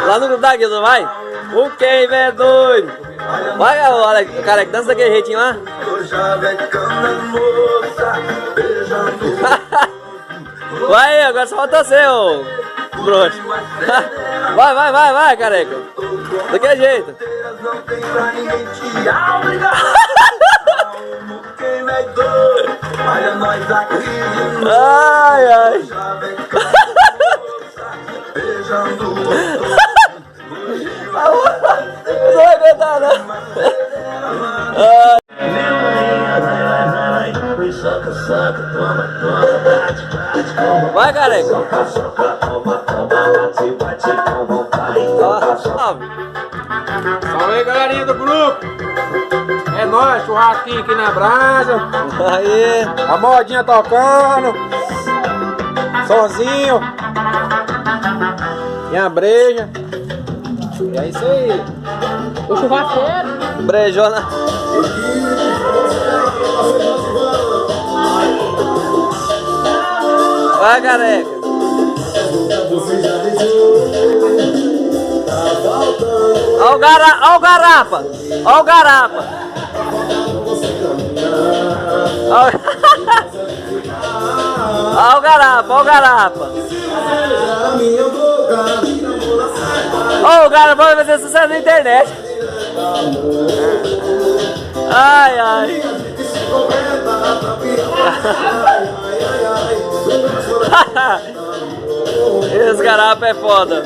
Lá no grupo da guilda, vai? O quem é doido? Vai, olha, careca, dança daquele jeitinho lá. Vai, agora só falta você, ô broxo. Vai, careca. Daquele jeito. Ai. Não vai aguentar, não. Vai, careca. Salve aí, galerinha do grupo. É nóis, churrasquinho aqui na brasa. Aí. A modinha tocando. Sozinho. E a breja. E é isso aí. O churrasqueiro. Brejona. Vai, careca. Ó o garapa. Ó o garapa. Ó o garapa. Ó o garapa vai fazer sucesso na internet. Ai. Esse garapa é foda.